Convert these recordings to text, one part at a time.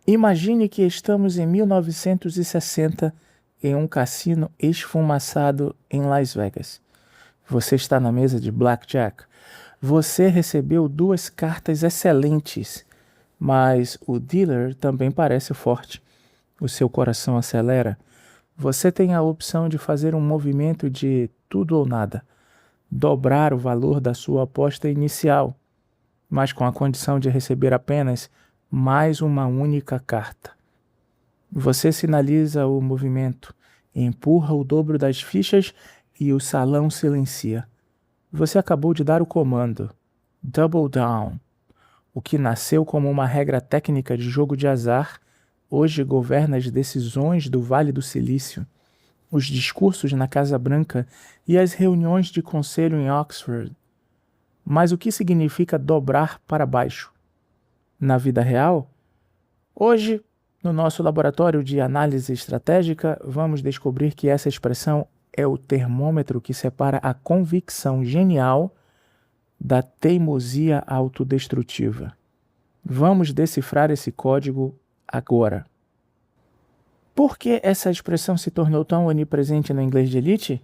Imagine que estamos em 1960 em um cassino esfumaçado em Las Vegas. Você está na mesa de blackjack. Você recebeu duas cartas excelentes, mas o dealer também parece forte. O seu coração acelera. Você tem a opção de fazer um movimento de tudo ou nada, dobrar o valor da sua aposta inicial, mas com a condição de receber apenas mais uma única carta. Você sinaliza o movimento, empurra o dobro das fichas e o salão silencia. Você acabou de dar o comando, Double Down. O que nasceu como uma regra técnica de jogo de azar, hoje governa as decisões do Vale do Silício, os discursos na Casa Branca e as reuniões de conselho em Oxford. Mas o que significa dobrar para baixo? Na vida real? Hoje, no nosso laboratório de análise estratégica, vamos descobrir que essa expressão é o termômetro que separa a convicção genial da teimosia autodestrutiva. Vamos decifrar esse código agora. Por que essa expressão se tornou tão onipresente no inglês de elite?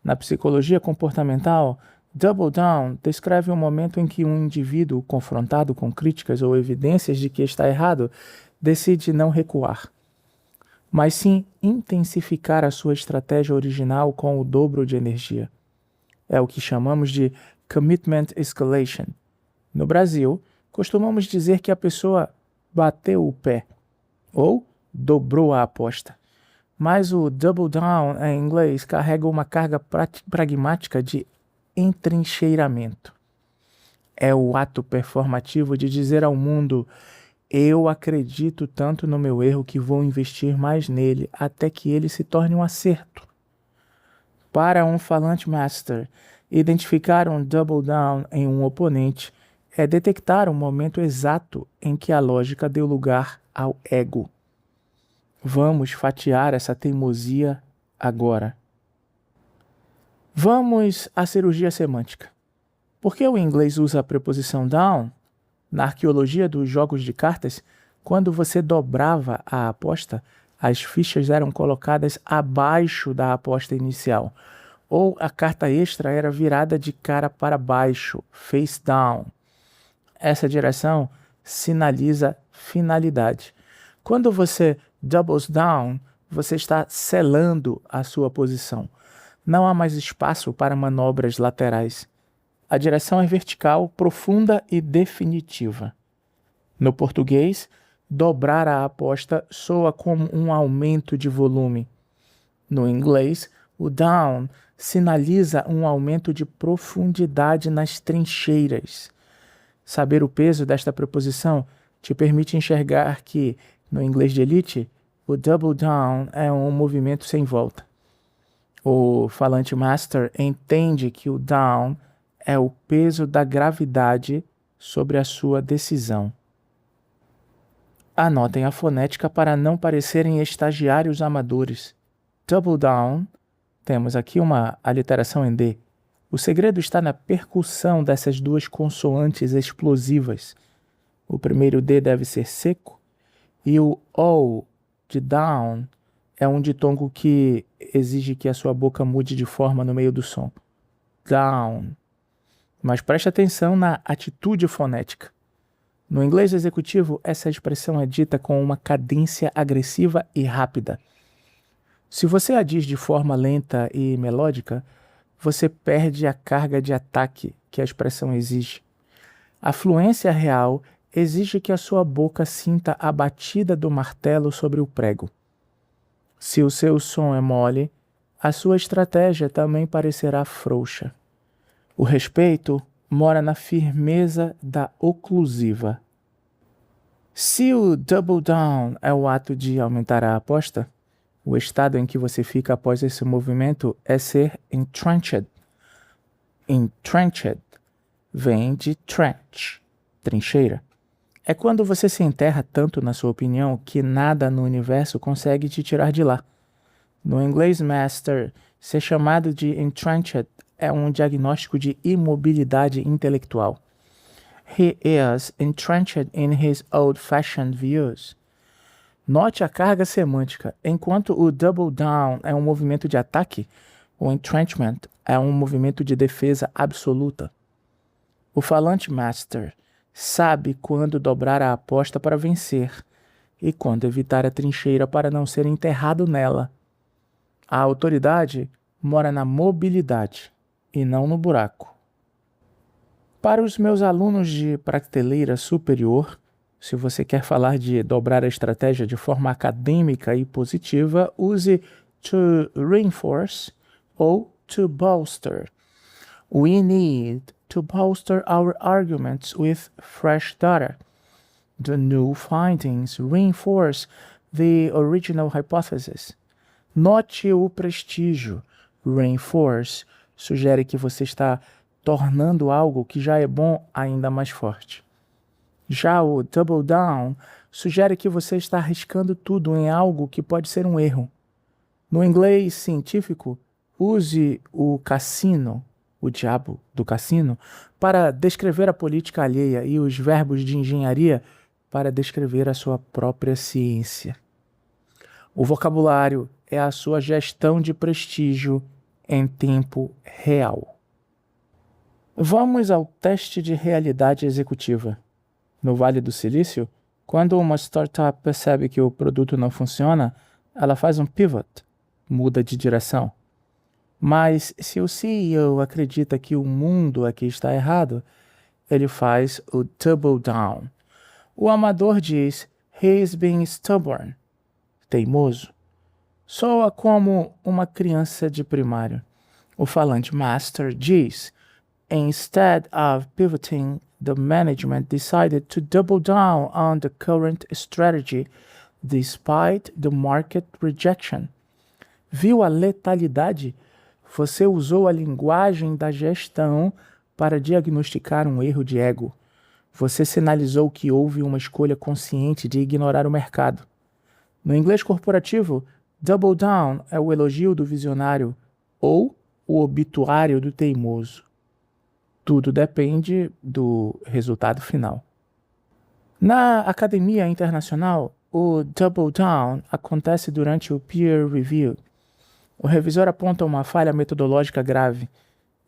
Na psicologia comportamental, Double Down descreve um momento em que um indivíduo, confrontado com críticas ou evidências de que está errado, decide não recuar, mas sim intensificar a sua estratégia original com o dobro de energia. É o que chamamos de commitment escalation. No Brasil, costumamos dizer que a pessoa bateu o pé ou dobrou a aposta. Mas o double down em inglês carrega uma carga pragmática de entrincheiramento. É o ato performativo de dizer ao mundo: eu acredito tanto no meu erro que vou investir mais nele até que ele se torne um acerto. Para um falante master, identificar um double down em um oponente é detectar o momento exato em que a lógica deu lugar ao ego. Vamos fatiar essa teimosia agora. Vamos à cirurgia semântica. Por que o inglês usa a preposição down? Na arqueologia dos jogos de cartas, quando você dobrava a aposta, as fichas eram colocadas abaixo da aposta inicial, ou a carta extra era virada de cara para baixo, face down. Essa direção sinaliza finalidade. Quando você doubles down, você está selando a sua posição. Não há mais espaço para manobras laterais. A direção é vertical, profunda e definitiva. No português, dobrar a aposta soa como um aumento de volume. No inglês, o down sinaliza um aumento de profundidade nas trincheiras. Saber o peso desta preposição te permite enxergar que, no inglês de elite, o double down é um movimento sem volta. O falante master entende que o down é o peso da gravidade sobre a sua decisão. Anotem a fonética para não parecerem estagiários amadores. Double down, temos aqui uma aliteração em D. O segredo está na percussão dessas duas consoantes explosivas. O primeiro D deve ser seco e o O de down é um ditongo que exige que a sua boca mude de forma no meio do som. Down. Mas preste atenção na atitude fonética. No inglês executivo, essa expressão é dita com uma cadência agressiva e rápida. Se você a diz de forma lenta e melódica, você perde a carga de ataque que a expressão exige. A fluência real exige que a sua boca sinta a batida do martelo sobre o prego. Se o seu som é mole, a sua estratégia também parecerá frouxa. O respeito mora na firmeza da oclusiva. Se o double down é o ato de aumentar a aposta, o estado em que você fica após esse movimento é ser entrenched. Entrenched vem de trench, trincheira. É quando você se enterra tanto na sua opinião que nada no universo consegue te tirar de lá. No inglês master, ser chamado de entrenched é um diagnóstico de imobilidade intelectual. He is entrenched in his old-fashioned views. Note a carga semântica. Enquanto o double down é um movimento de ataque, o entrenchment é um movimento de defesa absoluta. O falante master sabe quando dobrar a aposta para vencer e quando evitar a trincheira para não ser enterrado nela. A autoridade mora na mobilidade e não no buraco. Para os meus alunos de prateleira superior, se você quer falar de dobrar a estratégia de forma acadêmica e positiva, use to reinforce ou to bolster. We need to bolster our arguments with fresh data. The new findings reinforce the original hypothesis. Note o prestígio. Reinforce sugere que você está tornando algo que já é bom ainda mais forte. Já o double down sugere que você está arriscando tudo em algo que pode ser um erro. No inglês científico, use o cassino, o diabo do cassino, para descrever a política alheia e os verbos de engenharia para descrever a sua própria ciência. O vocabulário é a sua gestão de prestígio em tempo real. Vamos ao teste de realidade executiva. No Vale do Silício, quando uma startup percebe que o produto não funciona, ela faz um pivot, muda de direção. Mas se o CEO acredita que o mundo aqui está errado, ele faz o double down. O amador diz, "He's being stubborn", teimoso. Soa como uma criança de primário. O falante master diz, "Instead of pivoting, the management decided to double down on the current strategy despite the market rejection." Viu a letalidade? Você usou a linguagem da gestão para diagnosticar um erro de ego. Você sinalizou que houve uma escolha consciente de ignorar o mercado. No inglês corporativo, double down é o elogio do visionário ou o obituário do teimoso. Tudo depende do resultado final. Na academia internacional, o double down acontece durante o peer review. O revisor aponta uma falha metodológica grave.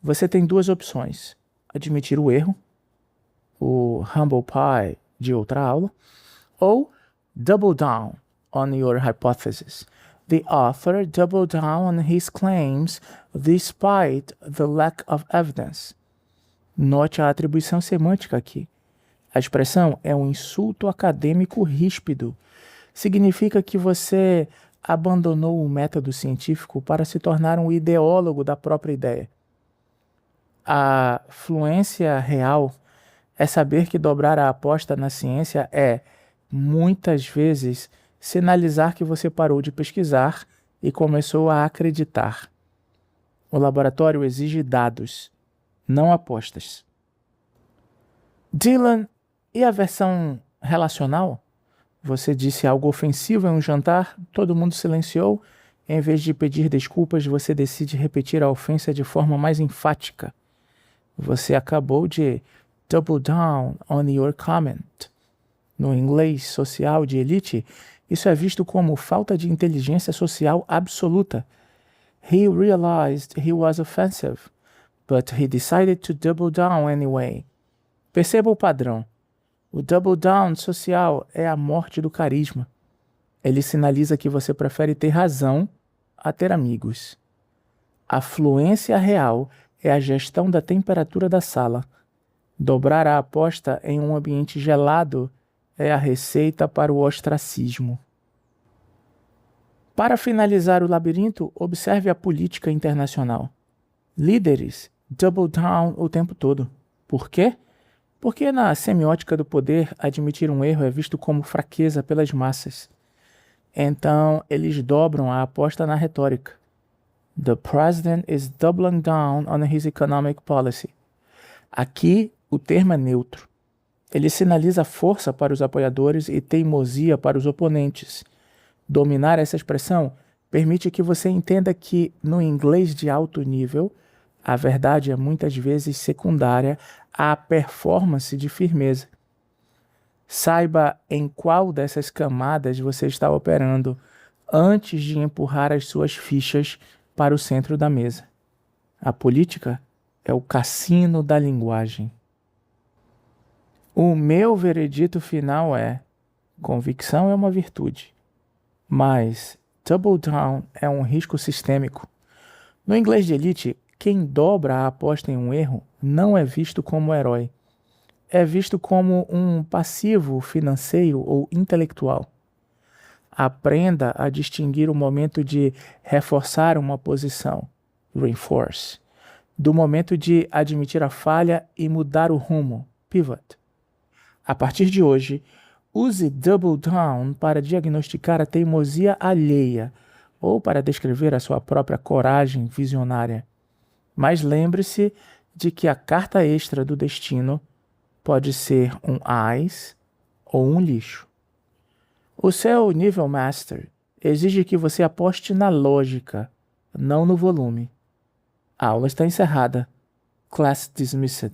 Você tem duas opções: admitir o erro, o humble pie de outra aula, ou double down on your hypothesis. The author doubled down on his claims despite the lack of evidence. Note a atribuição semântica aqui. A expressão é um insulto acadêmico ríspido. Significa que você abandonou o método científico para se tornar um ideólogo da própria ideia. A fluência real é saber que dobrar a aposta na ciência é, muitas vezes, sinalizar que você parou de pesquisar e começou a acreditar. O laboratório exige dados, não apostas. Dylan, e a versão relacional? Você disse algo ofensivo em um jantar, todo mundo silenciou. Em vez de pedir desculpas, você decide repetir a ofensa de forma mais enfática. Você acabou de double down on your comment. No inglês social de elite, isso é visto como falta de inteligência social absoluta. He realized he was offensive, but he decided to double down anyway. Perceba o padrão. O double down social é a morte do carisma. Ele sinaliza que você prefere ter razão a ter amigos. A fluência real é a gestão da temperatura da sala. Dobrar a aposta em um ambiente gelado é a receita para o ostracismo. Para finalizar o labirinto, observe a política internacional. Líderes double down o tempo todo. Por quê? Porque na semiótica do poder, admitir um erro é visto como fraqueza pelas massas. Então, eles dobram a aposta na retórica. The president is doubling down on his economic policy. Aqui, o termo é neutro. Ele sinaliza força para os apoiadores e teimosia para os oponentes. Dominar essa expressão permite que você entenda que, no inglês de alto nível, a verdade é muitas vezes secundária à performance de firmeza. Saiba em qual dessas camadas você está operando antes de empurrar as suas fichas para o centro da mesa. A política é o cassino da linguagem. O meu veredito final é: convicção é uma virtude, mas double down é um risco sistêmico. No inglês de elite, quem dobra a aposta em um erro não é visto como herói. É visto como um passivo financeiro ou intelectual. Aprenda a distinguir o momento de reforçar uma posição, reinforce, do momento de admitir a falha e mudar o rumo, pivot. A partir de hoje, use double down para diagnosticar a teimosia alheia ou para descrever a sua própria coragem visionária. Mas lembre-se de que a carta extra do destino pode ser um AIS ou um lixo. O seu nível Master exige que você aposte na lógica, não no volume. A aula está encerrada. Class dismissed.